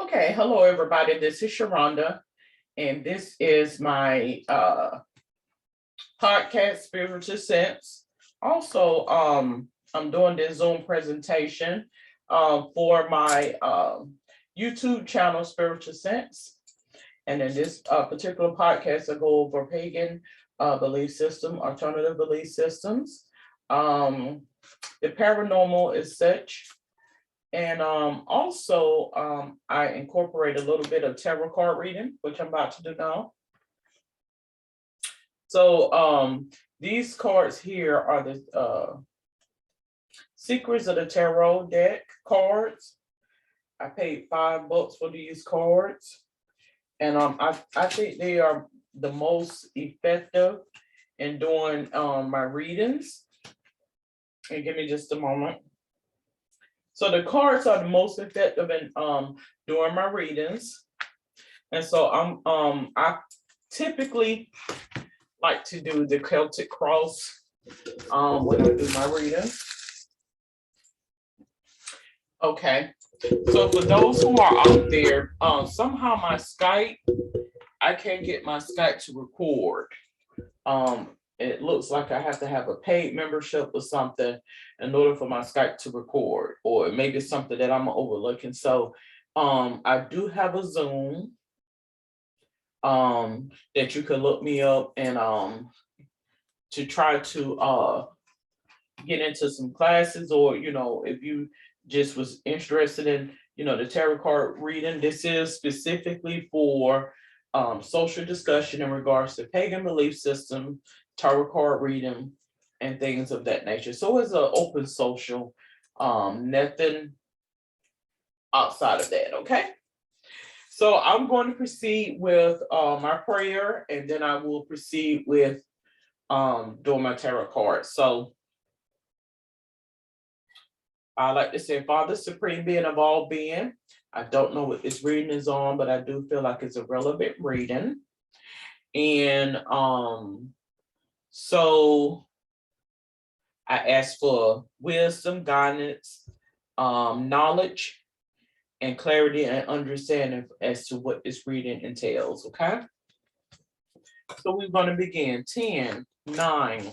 Okay, hello everybody. This is Sharonda, and this is my podcast, Spiritual Sense. Also, I'm doing this Zoom presentation for my YouTube channel, Spiritual Sense. And in this particular podcast, I go over pagan belief system, alternative belief systems, the paranormal is such. And also, I incorporate a little bit of tarot card reading, which I'm about to do now. So these cards here are the Secrets of the Tarot deck cards. I paid $5 for these cards. And I think they are the most effective in doing my readings. And give me just a moment. So the cards are the most effective in doing my readings. And so I typically like to do the Celtic cross when I do my reading. Okay. So for those who are out there, somehow my Skype, I can't get my Skype to record. It looks like I have to have a paid membership or something in order for my Skype to record, or maybe something that I'm overlooking. So I do have a Zoom that you can look me up and to try to get into some classes, or if you just was interested in the tarot card reading. This is specifically for social discussion in regards to pagan belief system, tarot card reading, and things of that nature. So it's an open social, nothing outside of that. Okay. So I'm going to proceed with my prayer, and then I will proceed with doing my tarot cards. So I like to say, Father, Supreme Being of all being. I don't know what this reading is on, but I do feel like it's a relevant reading. And so I ask for wisdom, guidance, knowledge, and clarity and understanding as to what this reading entails, okay? So we're going to begin. 10, 9,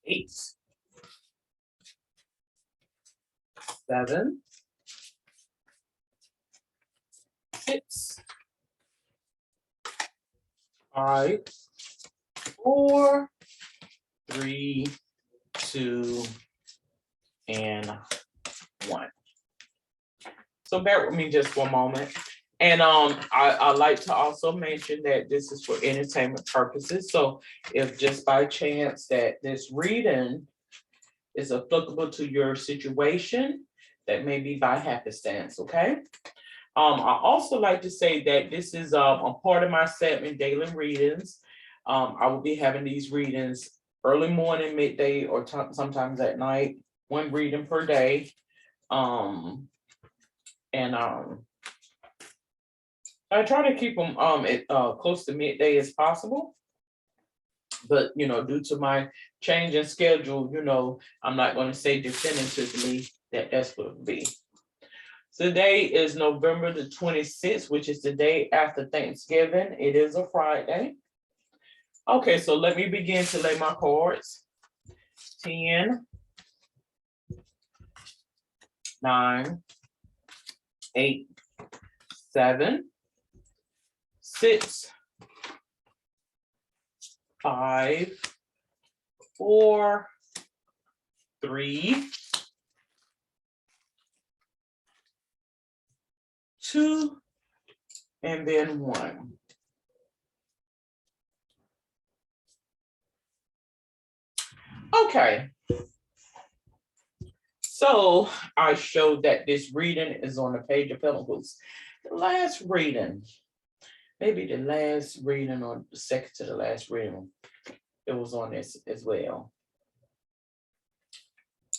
8, 7, 6, 5, 4, 3, 2, and 1. So bear with me just one moment. And I like to also mention that this is for entertainment purposes. So if just by chance that this reading is applicable to your situation, that may be by happenstance, okay? I also like to say that this is a part of my segment, Daily Readings. I will be having these readings early morning, midday, or sometimes at night, one reading per day. I try to keep them close to midday as possible. But, due to my change in schedule, I'm not going to say definitively that that's what it will be. Today is November the 26th, which is the day after Thanksgiving. It is a Friday. Okay, so let me begin to lay my cards. 10, 9, 8, 7, 6, 5, 4, 3, 2, and then 1. Okay. So I showed that this reading is on the Page of Pentacles. The last reading, maybe the last reading or the second to the last reading, it was on this as well.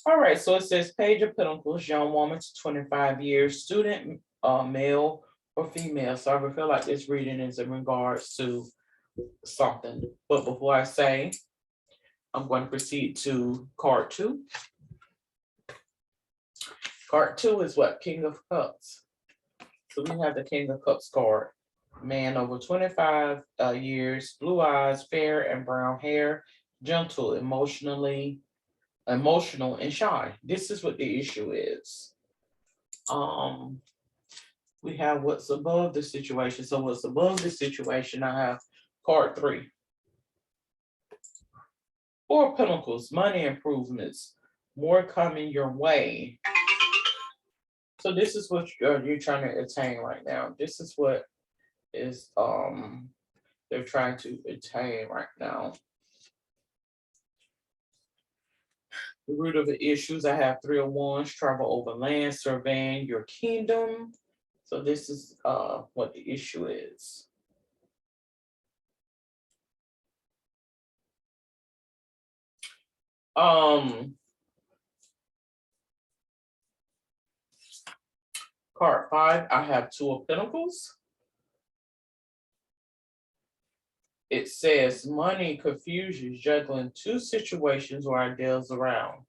All right, so it says Page of Pentacles, young woman to 25 years, student, male or female. So I would feel like this reading is in regards to something. But before I say, I'm going to proceed to card 2. Card 2 is what? King of Cups. So we have the King of Cups card. Man over 25 years, blue eyes, fair and brown hair, gentle, emotional and shy. This is what the issue is. We have what's above the situation. So what's above the situation, I have card 3. 4 Pentacles, money improvements, more coming your way. So this is what you're trying to attain right now. This is what is they're trying to attain right now. The root of the issues, I have 3 of Wands, travel over land, surveying your kingdom. So this is what the issue is. Card 5, I have 2 of Pentacles. It says money, confusion, juggling 2 situations or ideas around.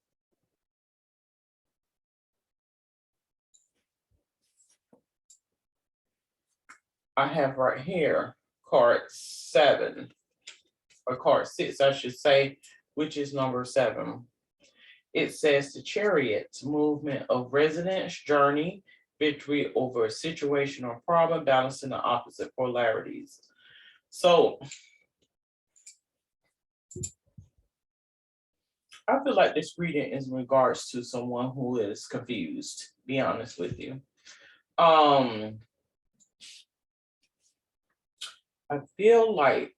I have right here card 7, or card 6, I should say, which is number 7. It says the Chariot, movement of residence, journey, victory over a situation or problem, balancing the opposite polarities. So I feel like this reading is in regards to someone who is confused, be honest with you. I feel like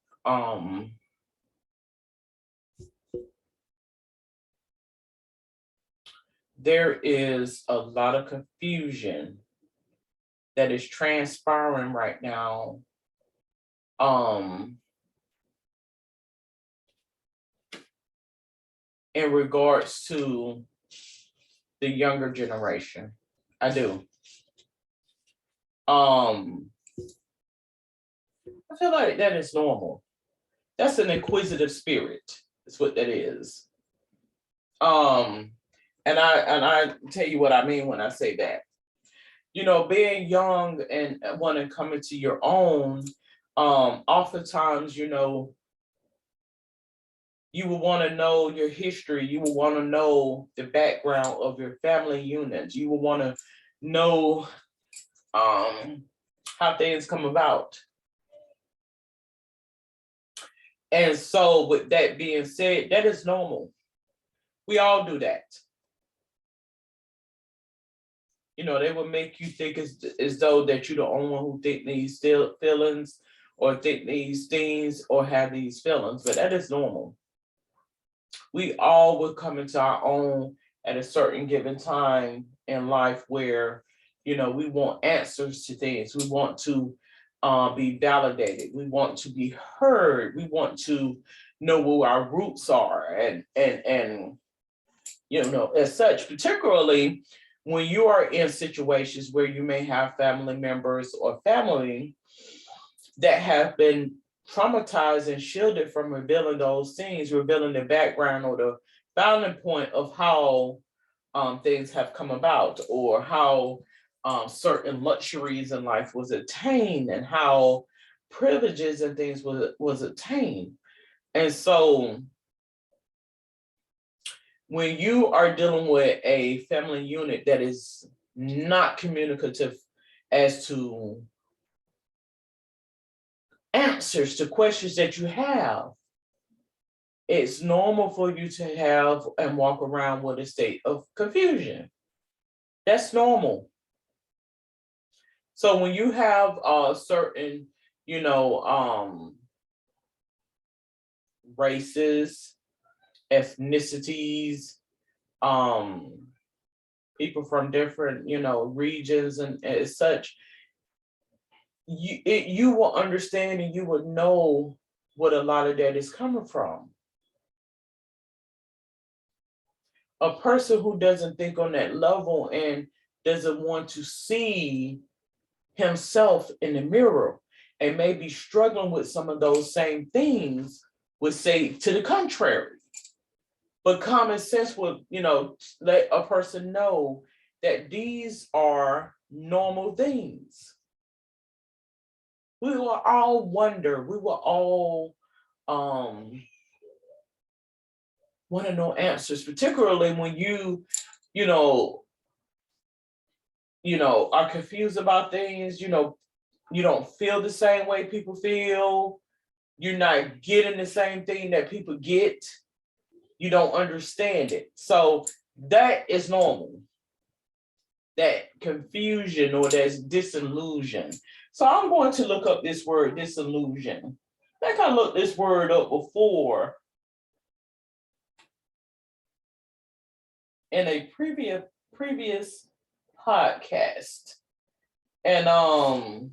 there is a lot of confusion that is transpiring right now. In regards to the younger generation. I do. I feel like that is normal. That's an inquisitive spirit. Is what that is. And I tell you what I mean when I say that. You know, being young and wanting to come into your own, oftentimes, you know, you will want to know your history. You will want to know the background of your family units. You will want to know how things come about. And so with that being said, that is normal. We all do that. You know, they will make you think as though that you're the only one who think these feelings or think these things or have these feelings, but that is normal. We all will come into our own at a certain given time in life where, you know, we want answers to things. We want to be validated. We want to be heard. We want to know where our roots are and you know, as such, particularly when you are in situations where you may have family members or family that have been traumatized and shielded from revealing those things, revealing the background or the founding point of how things have come about, or how certain luxuries in life was attained, and how privileges and things was attained. And so when you are dealing with a family unit that is not communicative as to answers to questions that you have, it's normal for you to have and walk around with a state of confusion. That's normal. So when you have certain, you know, races, ethnicities, people from different, you know, regions and as such, you will understand and you will know what a lot of that is coming from. A person who doesn't think on that level and doesn't want to see himself in the mirror and may be struggling with some of those same things would say to the contrary. But common sense would, you know, let a person know that these are normal things. We will all wonder, we will all want to know answers, particularly when you know, are confused about things, you don't feel the same way people feel, you're not getting the same thing that people get, you don't understand it. So that is normal. That confusion or that disillusion. So I'm going to look up this word disillusion. I think I looked this word up before in a previous podcast. And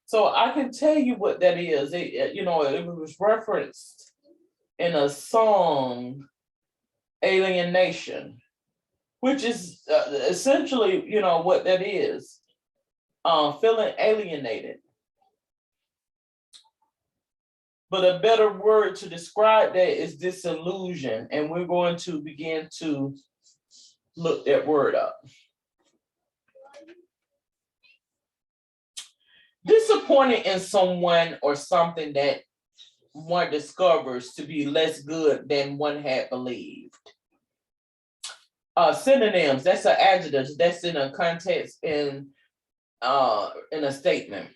so I can tell you what that is. It was referenced in a song, Alienation, which is essentially, what that is, feeling alienated. But a better word to describe that is disillusion. And we're going to begin to look that word up. Disappointed in someone or something that one discovers to be less good than one had believed. Synonyms, that's an adjective, that's in a context in a statement.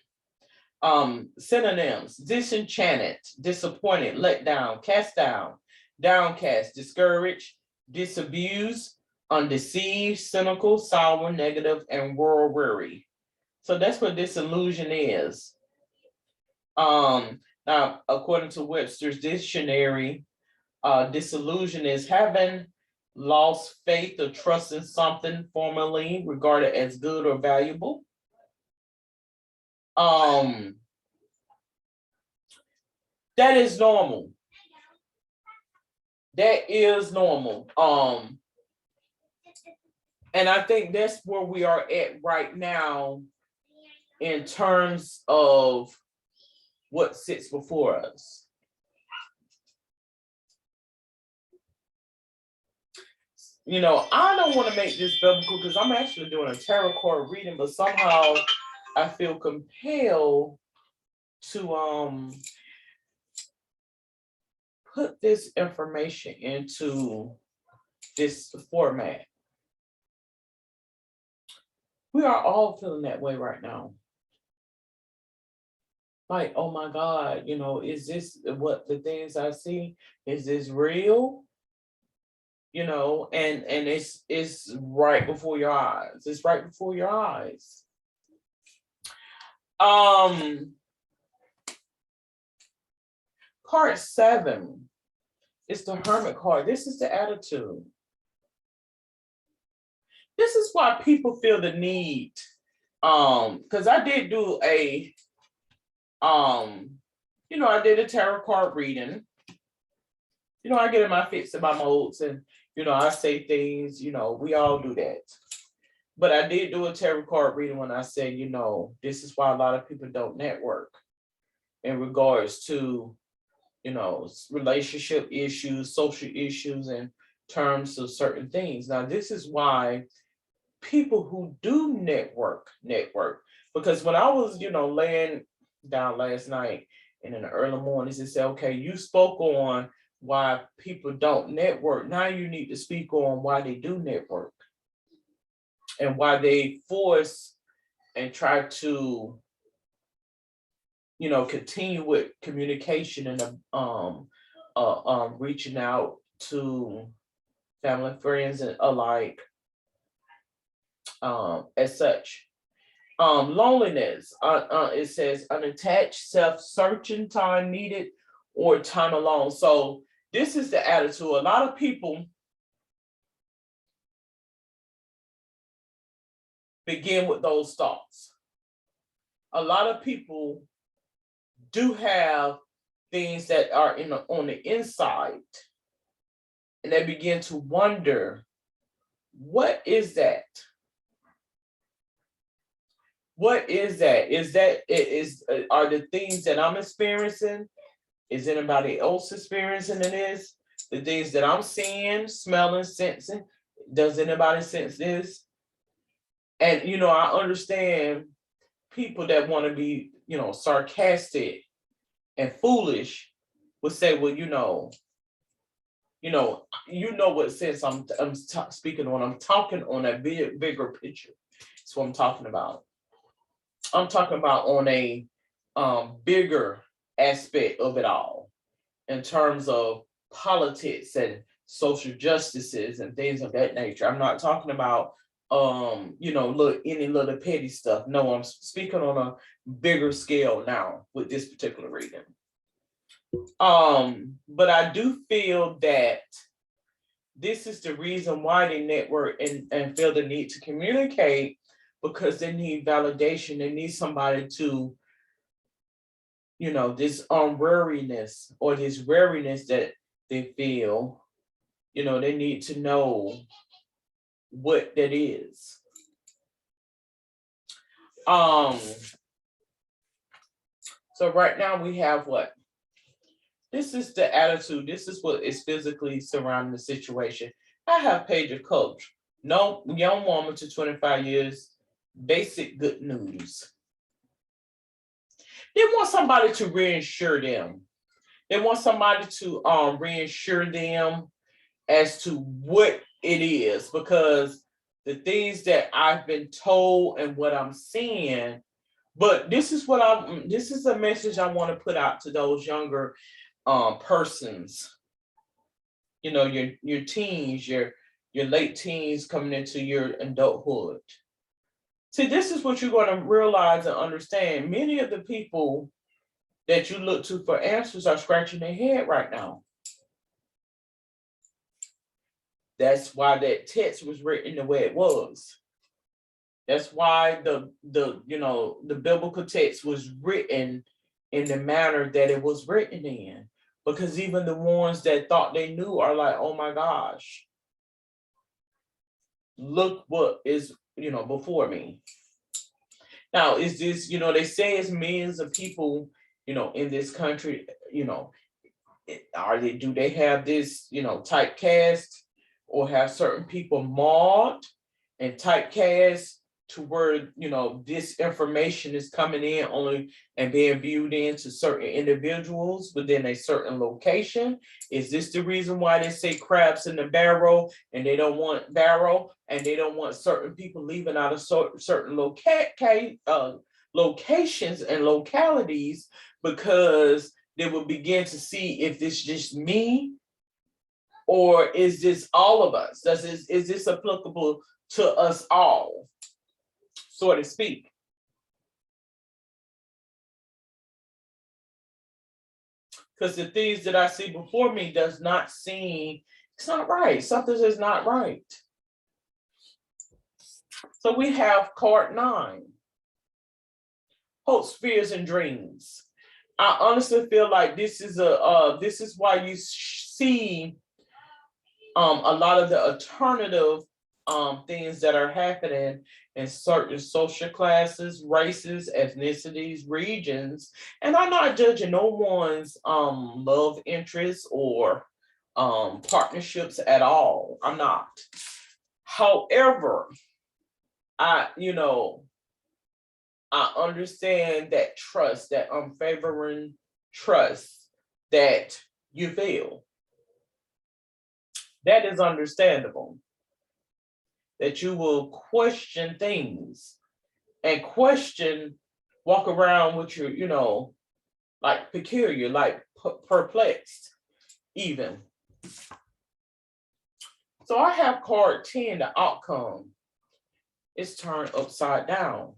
Synonyms: disenchanted, disappointed, let down, cast down, downcast, discouraged, disabused, undeceived, cynical, sour, negative, and world weary. So that's what disillusion is. Now, according to Webster's dictionary, disillusion is having lost faith or trust in something formerly regarded as good or valuable. That is normal. That is normal. And I think that's where we are at right now in terms of what sits before us. I don't want to make this biblical because I'm actually doing a tarot card reading, but somehow I feel compelled to put this information into this format. We are all feeling that way right now. Like, oh my God, is this what the things I see? Is this real? And it's right before your eyes. It's right before your eyes. Card 7 is the Hermit card. This is the attitude. This is why people feel the need. Because I did do I did a tarot card reading. I get in my fits and my modes and I say things, we all do that. But I did do a tarot card reading when I said, this is why a lot of people don't network in regards to, relationship issues, social issues, and terms of certain things. Now, this is why people who do network, because when I was, laying down last night and in the early mornings, it said, okay, you spoke on why people don't network. Now you need to speak on why they do network and why they force and try to, continue with communication and reaching out to family, friends, and alike, as such. Loneliness, it says unattached, self-searching, time needed, or time alone. So this is the attitude. A lot of people begin with those thoughts. A lot of people do have things that are on the inside, and they begin to wonder, what is that? What is that? Are the things that I'm experiencing? Is anybody else experiencing this? The things that I'm seeing, smelling, sensing, does anybody sense this? And I understand people that want to be, sarcastic and foolish would say, well, what sense I'm speaking on. I'm talking on a bigger picture. That's what I'm talking about. I'm talking about on a bigger aspect of it all in terms of politics and social justices and things of that nature. I'm not talking about any little petty stuff. No, I'm speaking on a bigger scale now with this particular reading. But I do feel that this is the reason why they network and feel the need to communicate, because they need validation. They need somebody to, this unwariness or this wariness that they feel, they need to know what that is. So right now we have what? This is the attitude. This is what is physically surrounding the situation. I have Page of Cups. No young woman to 25 years. Basic good news. They want somebody to reassure them. They want somebody to reassure them as to what it is, because the things that I've been told and what I'm seeing. But this is a message I want to put out to those younger persons. Your teens, your late teens coming into your adulthood. See, this is what you're going to realize and understand. Many of the people that you look to for answers are scratching their head right now. That's why that text was written the way it was. That's why the biblical text was written in the manner that it was written in. Because even the ones that thought they knew are like, oh my gosh, look what is, before me. Now, is this, they say it's millions of people, in this country, do they have this, typecast, or have certain people mauled and typecast to where, this information is coming in only and being viewed into certain individuals within a certain location? Is this the reason why they say crabs in the barrel, and they don't want and they don't want certain people leaving out of certain locations and localities, because they will begin to see if this just me, or is this all of us? Is this applicable to us all, so to speak? Because the things that I see before me does not seem, it's not right. Something is not right. So we have card 9. Hopes, fears, and dreams. I honestly feel like this is why you see a lot of the alternative things that are happening in certain social classes, races, ethnicities, regions. And I'm not judging no one's love interests or partnerships at all. I'm not. However, I understand that trust, that unfavoring trust that you feel. That is understandable. That you will question things and walk around with your, like peculiar, like perplexed, even. So I have card 10, the outcome. It's turned upside down.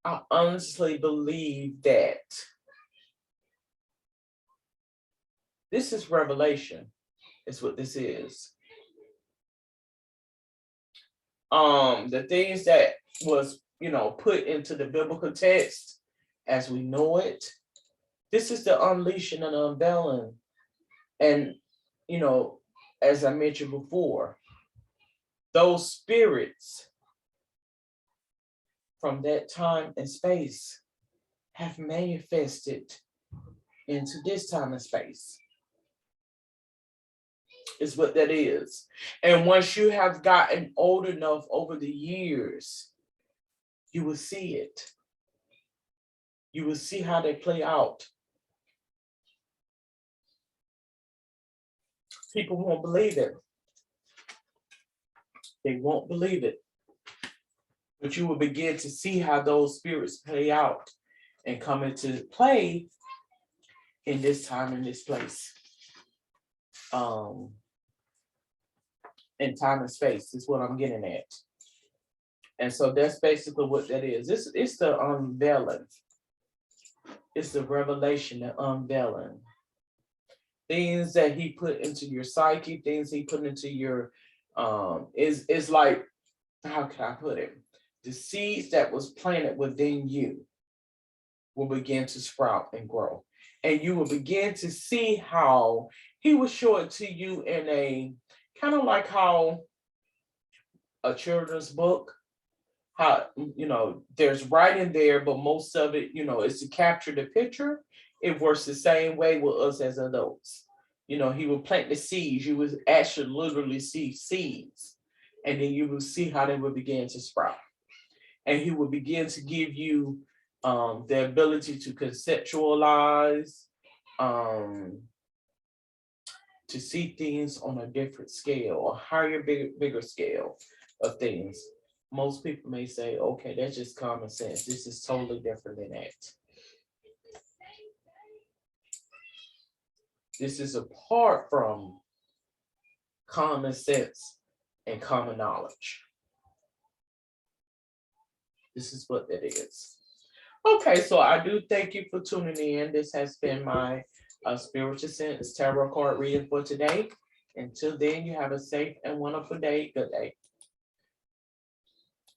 I honestly believe that this is revelation, is what this is. The things that was, put into the biblical text as we know it, this is the unleashing and unveiling. And, as I mentioned before, those spirits from that time and space have manifested into this time and space. Is what that is. And once you have gotten old enough over the years, you will see it. You will see how they play out. People won't believe it. They won't believe it. But you will begin to see how those spirits play out and come into play in this time and this place. In time and space is what I'm getting at. And so that's basically what that is. It's the unveiling. It's the revelation, the unveiling. Things that he put into your psyche, things he put into your is like, how can I put it? The seeds that was planted within you will begin to sprout and grow. And you will begin to see how he will show it to you in a kind of like how a children's book, how, there's writing there, but most of it, is to capture the picture. It works the same way with us as adults. He will plant the seeds. You will actually literally see seeds. And then you will see how they will begin to sprout. And he will begin to give you the ability to conceptualize, to see things on a different scale, a higher, bigger scale of things. Most people may say, okay, that's just common sense. This is totally different than that. This is apart from common sense and common knowledge. This is what that is. Okay, so I do thank you for tuning in. This has been my Spiritual Sense Tarot card reading for today. Until then, you have a safe and wonderful day. Good day.